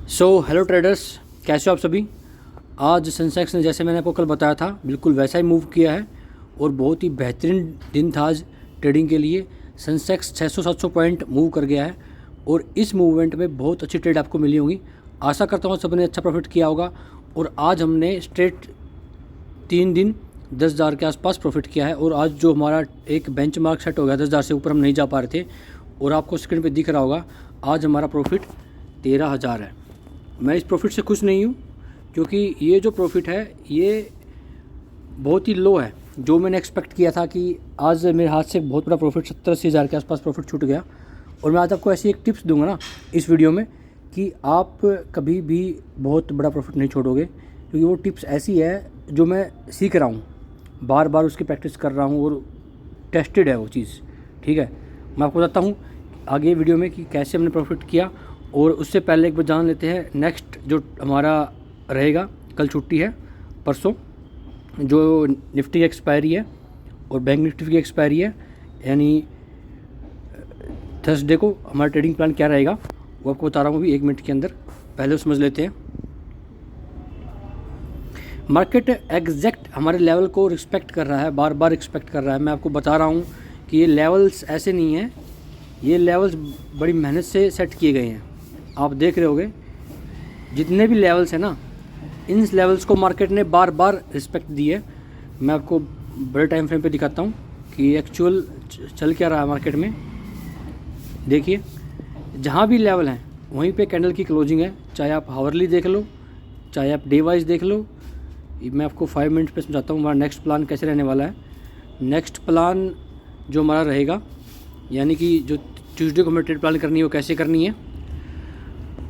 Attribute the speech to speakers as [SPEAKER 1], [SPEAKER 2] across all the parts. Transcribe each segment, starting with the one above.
[SPEAKER 1] Hello traders, कैसे हो आप सभी। आज सेंसेक्स ने जैसे मैंने आपको कल बताया था बिल्कुल वैसा ही मूव किया है और बहुत ही बेहतरीन दिन था आज ट्रेडिंग के लिए। सेंसेक्स 600-700 पॉइंट मूव कर गया है और इस मूवमेंट में बहुत अच्छी ट्रेड आपको मिली होंगी। आशा करता हूँ सबने अच्छा प्रॉफिट किया होगा। और आज हमने स्ट्रेट 3 दिन 10,000 के आसपास प्रॉफिट किया है और आज जो हमारा एक बेंच मार्क सेट हो गया 10,000 से ऊपर हम नहीं जा पा रहे थे और आपको स्क्रीन पे दिख रहा होगा आज हमारा प्रॉफिट 13,000 है। मैं इस प्रॉफिट से खुश नहीं हूँ क्योंकि ये जो प्रॉफिट है ये बहुत ही लो है। जो मैंने एक्सपेक्ट किया था कि आज मेरे हाथ से बहुत बड़ा प्रॉफिट 70-80 हज़ार के आसपास प्रॉफिट छूट गया। और मैं आज आपको ऐसी एक टिप्स दूंगा ना इस वीडियो में कि आप कभी भी बहुत बड़ा प्रॉफिट नहीं छोड़ोगे, क्योंकि वो टिप्स ऐसी है जो मैं सीख रहा हूँ, बार बार उसकी प्रैक्टिस कर रहा हूँ और टेस्टेड है वो चीज़। ठीक है, मैं आपको बताता हूँ आगे वीडियो में कि कैसे हमने प्रॉफिट किया। और उससे पहले एक बार जान लेते हैं नेक्स्ट जो हमारा रहेगा। कल छुट्टी है, परसों जो निफ्टी की एक्सपायरी है और बैंक निफ्टी की एक्सपायरी है, यानी थर्सडे को हमारा ट्रेडिंग प्लान क्या रहेगा वो आपको बता रहा हूँ अभी 1 मिनट के अंदर। पहले वो समझ लेते हैं। मार्केट एग्जैक्ट हमारे लेवल को रिस्पेक्ट कर रहा है, बार बार रिस्पेक्ट कर रहा है। मैं आपको बता रहा हूँ कि ये लेवल्स ऐसे नहीं हैं, ये लेवल्स बड़ी मेहनत से सेट किए गए हैं। आप देख रहे होगे जितने भी लेवल्स हैं ना, इन लेवल्स को मार्केट ने बार बार रिस्पेक्ट दी है। मैं आपको बड़े टाइम फ्रेम पे दिखाता हूँ कि एक्चुअल चल क्या रहा है मार्केट में। देखिए जहाँ भी लेवल हैं वहीं पे कैंडल की क्लोजिंग है, चाहे आप हावरली देख लो, चाहे आप डे वाइज देख लो। मैं आपको 5 मिनट पे समझाता हूँ हमारा नेक्स्ट प्लान कैसे रहने वाला है। नेक्स्ट प्लान जो हमारा रहेगा, यानी कि जो ट्यूसडे को हमें ट्रेड प्लान करनी है वो कैसे करनी है।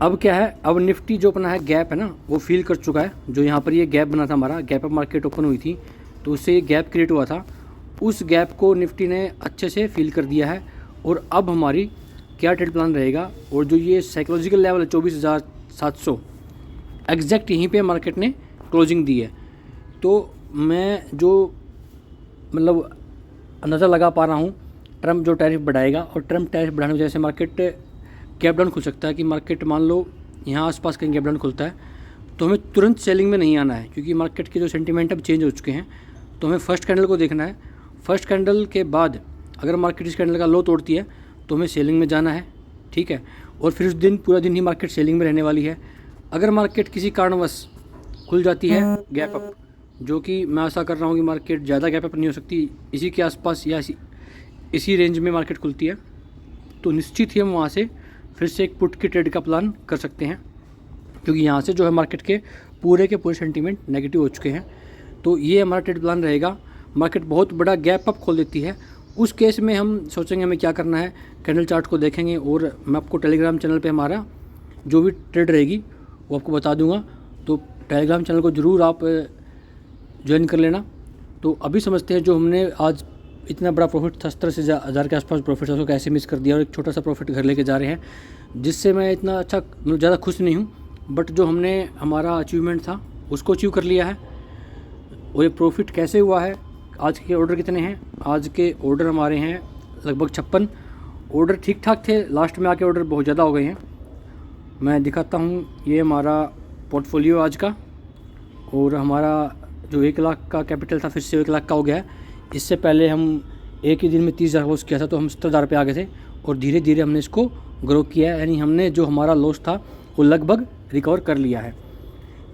[SPEAKER 1] अब क्या है, अब निफ्टी जो अपना है गैप है ना वो फील कर चुका है। जो यहाँ पर ये गैप बना था हमारा, गैप अप मार्केट ओपन हुई थी तो उससे ये गैप क्रिएट हुआ था, उस गैप को निफ्टी ने अच्छे से फील कर दिया है। और अब हमारी क्या ट्रेड प्लान रहेगा, और जो ये साइकोलॉजिकल लेवल है 24,700 एग्जैक्ट यहीं पे मार्केट ने क्लोजिंग दी है। तो मैं जो मतलब अंदाज़ा लगा पा रहा हूँ, ट्रम्प जो टैरिफ बढ़ाएगा और ट्रम्प टैरिफ बढ़ाने की वजह से मार्केट गैप डाउन खुल सकता है। कि मार्केट मान लो यहाँ आसपास कहीं गैप डाउन खुलता है तो हमें तुरंत सेलिंग में नहीं आना है, क्योंकि मार्केट के जो सेंटीमेंट अब चेंज हो चुके हैं। तो हमें फर्स्ट कैंडल को देखना है। फर्स्ट कैंडल के बाद अगर मार्केट इस कैंडल का लो तोड़ती है तो हमें सेलिंग में जाना है। ठीक है, और फिर उस दिन पूरा दिन ही मार्केट सेलिंग में रहने वाली है। अगर मार्केट किसी कारणवश खुल जाती है गैप अप, जो कि मैं आशा कर रहा हूँ कि मार्केट ज़्यादा गैप अप नहीं हो सकती, इसी के आसपास या इसी रेंज में मार्केट खुलती है, तो निश्चित ही हम वहाँ से फिर से एक पुट की ट्रेड का प्लान कर सकते हैं। क्योंकि यहाँ से जो है मार्केट के पूरे सेंटीमेंट नेगेटिव हो चुके हैं। तो ये हमारा ट्रेड प्लान रहेगा। मार्केट बहुत बड़ा गैप अप खोल देती है, उस केस में हम सोचेंगे हमें क्या करना है, कैंडल चार्ट को देखेंगे और मैं आपको टेलीग्राम चैनल पे हमारा जो भी ट्रेड रहेगी वो आपको बता दूंगा। तो टेलीग्राम चैनल को ज़रूर आप ज्वाइन कर लेना। तो अभी समझते हैं जो हमने आज इतना बड़ा प्रॉफिट 70 से हज़ार के आसपास प्रॉफिट उसको कैसे मिस कर दिया और एक छोटा सा प्रॉफिट घर लेके जा रहे हैं, जिससे मैं इतना अच्छा ज़्यादा खुश नहीं हूँ। बट जो हमने हमारा अचीवमेंट था उसको अचीव कर लिया है। और ये प्रॉफिट कैसे हुआ है, आज के ऑर्डर कितने हैं, आज के ऑर्डर हमारे हैं लगभग 56। ऑर्डर ठीक ठाक थे, लास्ट में आके ऑर्डर बहुत ज़्यादा हो गए हैं। मैं दिखाता हूँ, ये हमारा पोर्टफोलियो आज का, और हमारा जो 1 लाख का कैपिटल था फिर से 1 लाख का हो गया है। इससे पहले हम एक ही दिन में 30,000 लॉस किया था तो हम 70,000 पे आ गए थे और धीरे धीरे हमने इसको ग्रो किया है, यानी हमने जो हमारा लॉस था वो लगभग रिकवर कर लिया है।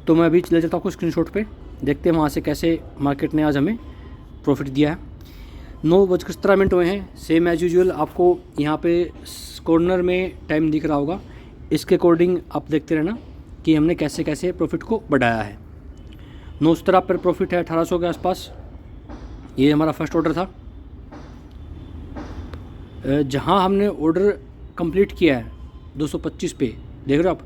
[SPEAKER 1] तो मैं अभी चले जाता हूँ स्क्रीनशॉट पे, देखते हैं वहाँ से कैसे मार्केट ने आज हमें प्रॉफिट दिया है। 9:17 हुए हैं, सेम एज यूजुअल। आपको यहाँ पे कॉर्नर में टाइम दिख रहा होगा, इसके अकॉर्डिंग आप देखते रहना कि हमने कैसे कैसे प्रॉफिट को बढ़ाया है। 9:17 पर प्रॉफिट है 1800 के आसपास। ये हमारा फर्स्ट ऑर्डर था, जहां हमने ऑर्डर कंप्लीट किया है 225 पे। देख रहे हो आप,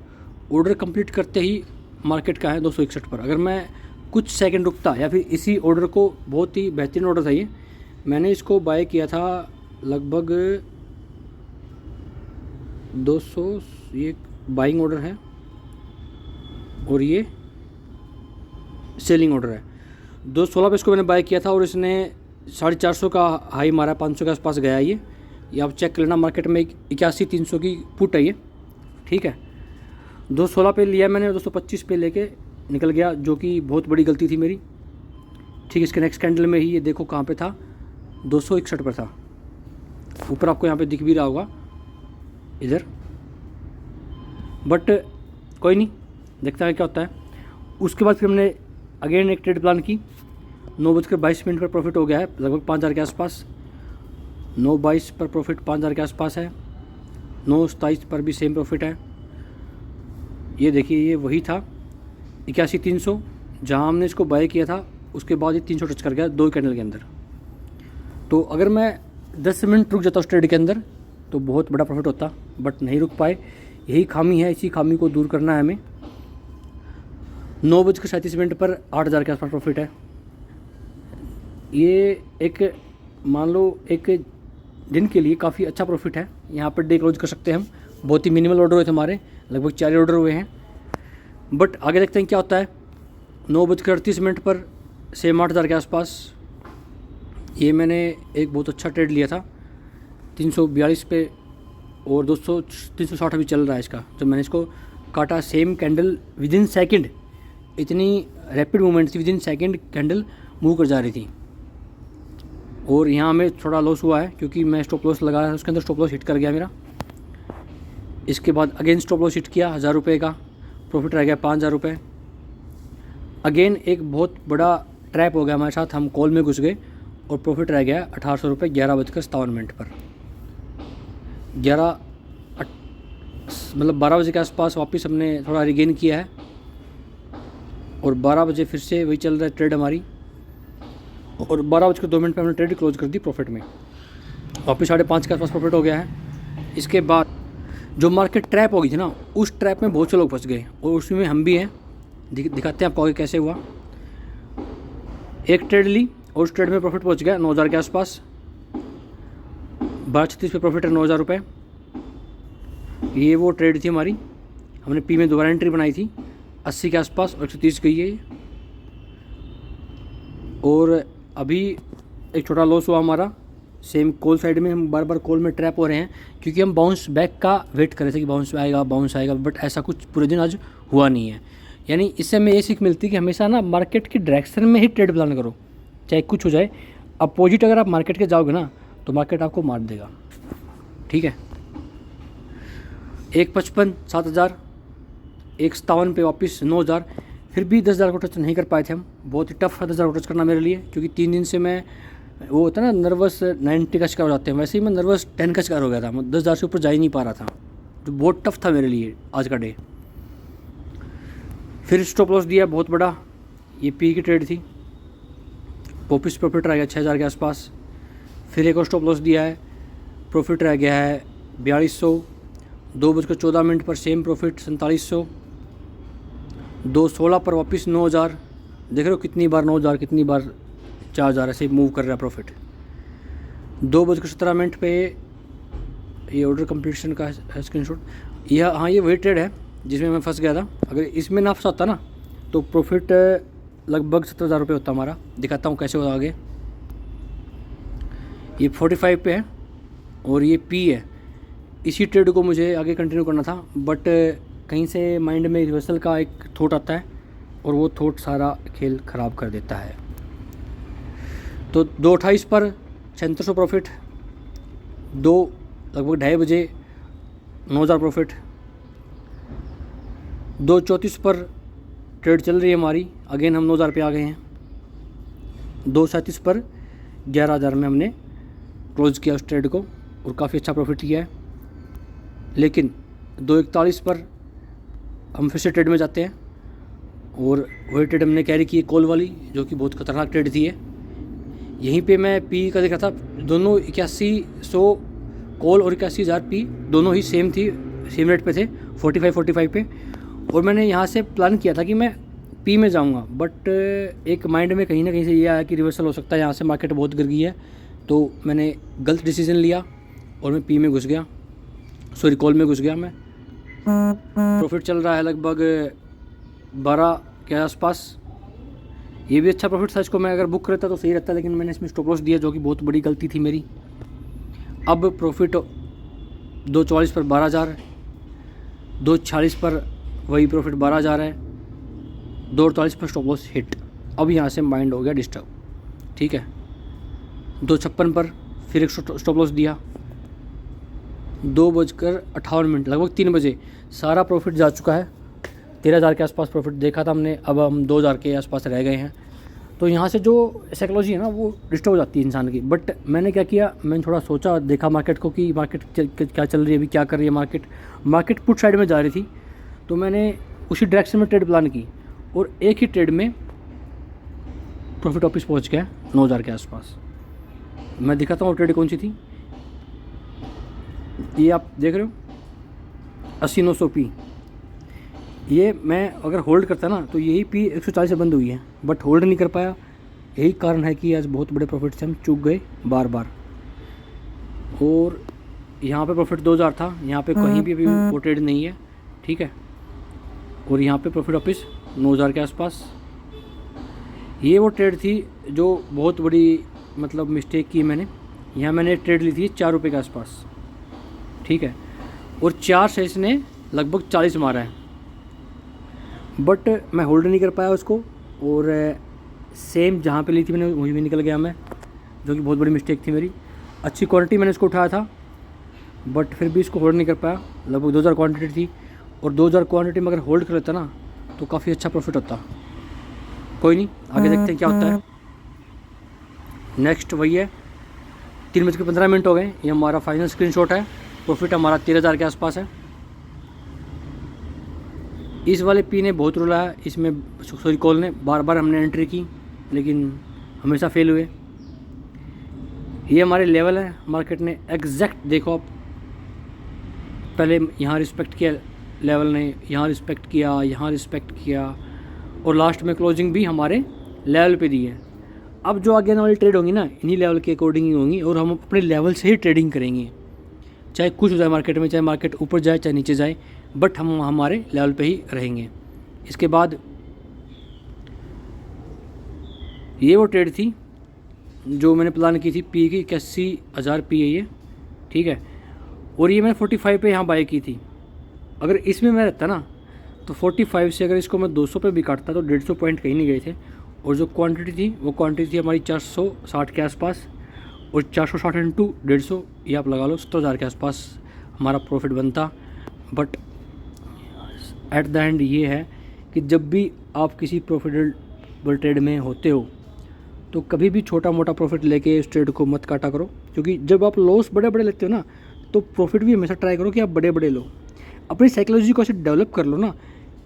[SPEAKER 1] ऑर्डर कंप्लीट करते ही मार्केट का है 261 पर। अगर मैं कुछ सेकंड रुकता या फिर इसी ऑर्डर को, बहुत ही बेहतरीन ऑर्डर था ये, मैंने इसको बाय किया था लगभग 200, ये बाइंग ऑर्डर है और ये सेलिंग ऑर्डर है। 216 पे इसको मैंने बाय किया था और इसने 450 का हाई मारा, 500 के आसपास गया ये आप चेक कर लेना। मार्केट में 81-300 की पुट है ये, ठीक है। 216 पे लिया मैंने, 225 पे लेके निकल गया, जो कि बहुत बड़ी गलती थी मेरी। ठीक, इसके नेक्स्ट कैंडल में ही ये देखो कहाँ पे था, 261 पर था। ऊपर आपको यहाँ पे दिख भी रहा होगा इधर, बट कोई नहीं, देखते हैं क्या होता है। उसके बाद फिर हमने अगेन एक ट्रेड प्लान की। 9:22 पर प्रॉफिट हो गया है लगभग 5,000 के आसपास। 9:22 पर प्रॉफिट 5,000 के आसपास है। 9:27 पर भी सेम प्रॉफिट है। ये देखिए, ये वही था 81,300 जहाँ हमने इसको बाय किया था, उसके बाद ये 300 टच कर गया 2 कैंडल के अंदर। तो अगर मैं 10 मिनट रुक जाता उस ट्रेड के अंदर तो बहुत बड़ा प्रॉफिट होता, बट नहीं रुक पाए। यही खामी है, इसी खामी को दूर करना है हमें। 9:37 पर 8,000 के आसपास प्रॉफिट है। ये एक मान लो एक दिन के लिए काफ़ी अच्छा प्रॉफिट है। यहाँ पर डे क्लोज कर सकते हैं हम। बहुत ही मिनिमल ऑर्डर हुए थे हमारे, लगभग 4 ऑर्डर हुए हैं। बट आगे देखते हैं क्या होता है। 9:38 पर सेम 8,000 के आसपास ये मैंने एक बहुत अच्छा ट्रेड लिया था 342 पे, और 360 अभी चल रहा है इसका। जब मैंने इसको काटा, same candle with in second, इतनी रैपिड मूवमेंट थी, with in second candle move कर जा रही थी। और यहाँ हमें थोड़ा लॉस हुआ है क्योंकि मैं स्टॉप लॉस लगाया, उसके अंदर स्टॉप लॉस हिट कर गया मेरा। इसके बाद अगेन स्टॉप लॉस हिट किया 1,000 रुपये का, प्रॉफिट रह गया 5,000 रुपये। अगेन एक बहुत बड़ा ट्रैप हो गया हमारे साथ, हम कॉल में घुस गए और प्रॉफिट रह गया 1,800 रुपये 11:57 पर। 12 बजे के आसपास वापस हमने थोड़ा रिगेन किया है, और 12 बजे फिर से वही चल रहा है ट्रेड हमारी, और 12:02 पर हमने ट्रेड क्लोज कर दी प्रॉफिट में। वापस 5:30 के आसपास प्रॉफिट हो गया है। इसके बाद जो मार्केट ट्रैप हो गई थी ना, उस ट्रैप में बहुत से लोग फंस गए, और उसमें हम भी हैं। दिखाते हैं आपको आगे कैसे हुआ। एक ट्रेड ली और उस ट्रेड में प्रॉफिट पहुंच गया 9,000 के आसपास। 12:36 पे प्रॉफिट है 9,000 रुपये। ये वो ट्रेड थी हमारी, हमने पी में दोबारा एंट्री बनाई थी 80 के आसपास, और 130 गई है ये। और अभी एक छोटा लॉस हुआ हमारा सेम कॉल साइड में। हम बार बार कॉल में ट्रैप हो रहे हैं क्योंकि हम बाउंस बैक का वेट कर रहे थे कि बाउंस आएगा, बट ऐसा कुछ पूरे दिन आज हुआ नहीं है। यानी इससे हमें ये सीख मिलती है कि हमेशा ना मार्केट की डायरेक्शन में ही ट्रेड प्लान करो, चाहे कुछ हो जाए। अपोजिट अगर आप मार्केट के जाओगे ना तो मार्केट आपको मार देगा। ठीक है, 1:55 7,000, 1:57 पे वापस 9,000। फिर भी 10,000 को टच नहीं कर पाए थे हम। बहुत ही टफ है 10,000 को टच करना मेरे लिए, क्योंकि 3 दिन से मैं, वो होता है ना नर्वस 90 का शिकार हो जाते हैं, वैसे ही मैं नर्वस 10 का शिकार हो गया था। मैं 10,000 से ऊपर जा ही नहीं पा रहा था, जो बहुत टफ था मेरे लिए आज का डे। फिर स्टॉप लॉस दिया बहुत बड़ा, ये पी की ट्रेड थी, वापस प्रॉफिट रह गया 6,000 के आसपास। फिर एक और स्टॉप लॉस दिया है, प्रॉफिट रह गया है 4,200। 2:14 पर सेम प्रॉफिट 4,700। 2:16 पर वापस 9,000। देख रहे हो कितनी बार 9,000, कितनी बार 4,000, ऐसे मूव कर रहा है प्रॉफिट। 2:17 पे ये ऑर्डर कंप्लीशन का स्क्रीनशॉट। यह हाँ, ये वही ट्रेड है जिसमें मैं फंस गया था। अगर इसमें ना फंसा होता ना तो प्रॉफिट लगभग 17,000 रुपये होता हमारा। दिखाता हूँ कैसे होगा आगे। ये 45 पे है और ये पी है। इसी ट्रेड को मुझे आगे कंटिन्यू करना था, बट कहीं से माइंड में रिवर्सल का एक थॉट आता है और वो थॉट सारा खेल ख़राब कर देता है। तो 2:28 पर 3600 प्रॉफिट, लगभग 2:30 बजे 9,000 प्रॉफिट। 2:34 पर ट्रेड चल रही है हमारी, अगेन हम 9,000 पे आ गए हैं। 2:37 पर 11,000 में हमने क्लोज किया उस ट्रेड को और काफ़ी अच्छा प्रॉफिट किया है। लेकिन 2:41 पर हम फिर से ट्रेड में जाते हैं और वही ट्रेड हमने कैरी की कॉल वाली, जो कि बहुत खतरनाक ट्रेड थी। यहीं पे मैं पी का देख रहा था, दोनों 8100 कॉल और 81,000 पी दोनों ही सेम थी, सेम रेट पे थे 45 पे। और मैंने यहाँ से प्लान किया था कि मैं पी में जाऊँगा, बट एक माइंड में कहीं ना कहीं से ये आया कि रिवर्सल हो सकता है, यहाँ से मार्केट बहुत गिर गई है। तो मैंने गलत डिसीजन लिया और मैं पी में घुस गया, सॉरी कॉल में घुस गया मैं। प्रॉफिट चल रहा है लगभग 12 के आसपास। ये भी अच्छा प्रॉफिट था, इसको मैं अगर बुक करता तो सही रहता, लेकिन मैंने इसमें स्टॉप लॉस दिया, जो कि बहुत बड़ी गलती थी मेरी। अब प्रॉफिट 2:44 पर 12,000, 2:46 पर वही प्रॉफिट 12,000 है, 2:48 पर स्टॉप लॉस हिट। अब यहाँ से माइंड हो गया डिस्टर्ब, ठीक है। 2:56 पर फिर एक स्टॉप लॉस दिया, 2:58 लगभग 3 बजे सारा प्रॉफिट जा चुका है। 13,000 के आसपास प्रॉफिट देखा था हमने, अब हम 2,000 के आसपास रह गए हैं। तो यहाँ से जो साइकोलॉजी है ना वो डिस्टर्ब हो जाती है इंसान की। बट मैंने क्या किया, मैंने थोड़ा सोचा, देखा मार्केट को कि मार्केट क्या चल रही है, अभी क्या कर रही है मार्केट पुट साइड में जा रही थी। तो मैंने उसी डायरेक्शन में ट्रेड प्लान की और एक ही ट्रेड में प्रॉफिट ऑफिस पहुँच गया 9,000 के आसपास। मैं दिखाता हूँ ट्रेड कौन सी थी। ये आप देख रहे हो 80-900 पी। ये मैं अगर होल्ड करता ना तो यही पी 140 से बंद हुई है, बट होल्ड नहीं कर पाया। यही कारण है कि आज बहुत बड़े प्रॉफिट से हम चूक गए बार बार। और यहाँ पे प्रॉफिट 2,000 था, यहाँ पे कहीं भी अभी वो ट्रेड नहीं है, ठीक है। और यहाँ पे प्रॉफिट ऑफिस 9,000 के आसपास। ये वो ट्रेड थी जो बहुत बड़ी मतलब मिस्टेक की मैंने। यहाँ मैंने ट्रेड ली थी 4 रुपये के आसपास, ठीक है। और 4 से इसने लगभग 40 मारा है, बट मैं होल्ड नहीं कर पाया उसको। और सेम जहाँ पे ली थी मैंने वहीं भी निकल गया मैं, जो कि बहुत बड़ी मिस्टेक थी मेरी। अच्छी क्वांटिटी मैंने इसको उठाया था, बट फिर भी इसको होल्ड नहीं कर पाया। लगभग 2,000 क्वांटिटी थी, और 2,000 क्वांटिटी में अगर होल्ड कर लेता ना तो काफ़ी अच्छा प्रॉफिट होता। कोई नहीं, आगे देखते हैं क्या होता है। नेक्स्ट वही है, 3:15 हो गए। ये हमारा फाइनल स्क्रीनशॉट है। प्रॉफिट हमारा 13,000 के आसपास है। इस वाले पी ने बहुत रुला है, इसमें सॉरी कॉल ने बार बार हमने एंट्री की लेकिन हमेशा फेल हुए। ये हमारे लेवल है, मार्केट ने एग्जैक्ट देखो आप, पहले यहाँ रिस्पेक्ट किया लेवल ने, यहाँ रिस्पेक्ट किया, यहाँ रिस्पेक्ट किया, और लास्ट में क्लोजिंग भी हमारे लेवल पे दी है। अब जो आगे आने वाली ट्रेड होंगी ना इन्हीं लेवल के अकॉर्डिंग ही होंगी, और हम अपने लेवल से ही ट्रेडिंग करेंगे, चाहे कुछ हो जाए मार्केट में, चाहे मार्केट ऊपर जाए चाहे नीचे जाए, बट हम हमारे लेवल पे ही रहेंगे। इसके बाद ये वो ट्रेड थी जो मैंने प्लान की थी, पी की 81,000 पी है ये, ठीक है। और ये मैंने 45 पे यहाँ बाय की थी। अगर इसमें मैं रहता ना तो 45 से अगर इसको मैं 200 पे भी काटता तो 150 पॉइंट कहीं नहीं गए थे। और जो क्वांटिटी थी वो क्वांटिटी थी हमारी 460 के आसपास, और 460 इंटू 150 ये आप लगा लो 70,000 के आसपास हमारा प्रॉफिट बनता। बट एट द एंड ये है कि जब भी आप किसी प्रॉफिटेबल ट्रेड में होते हो तो कभी भी छोटा मोटा प्रॉफिट लेके इस ट्रेड को मत काटा करो, क्योंकि जब आप लॉस बड़े बड़े लेते हो ना तो प्रॉफिट भी हमेशा ट्राई करो कि आप बड़े बड़े लो। अपनी साइकोलॉजी को ऐसे डेवलप कर लो ना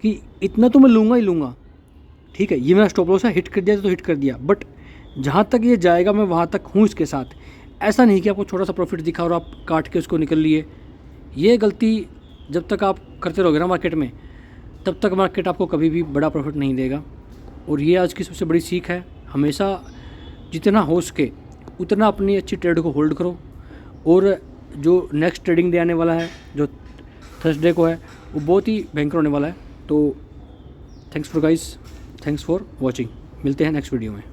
[SPEAKER 1] कि इतना तो मैं लूँगा ही लूँगा, ठीक है। ये मेरा स्टॉप लॉस है, हिट कर दिया तो हिट कर दिया, बट जहाँ तक ये जाएगा मैं वहाँ तक हूँ इसके साथ। ऐसा नहीं कि आपको छोटा सा प्रॉफिट दिखा और आप काट के उसको निकल लिए। ये गलती जब तक आप करते रहोगे ना मार्केट में, तब तक मार्केट आपको कभी भी बड़ा प्रॉफिट नहीं देगा। और ये आज की सबसे बड़ी सीख है, हमेशा जितना हो सके उतना अपनी अच्छी ट्रेड को होल्ड करो। और जो नेक्स्ट ट्रेडिंग डे आने वाला है जो थर्सडे को है वो बहुत ही भयंकर होने वाला है। तो thanks for guys, thanks for watching. मिलते हैं नेक्स्ट वीडियो में।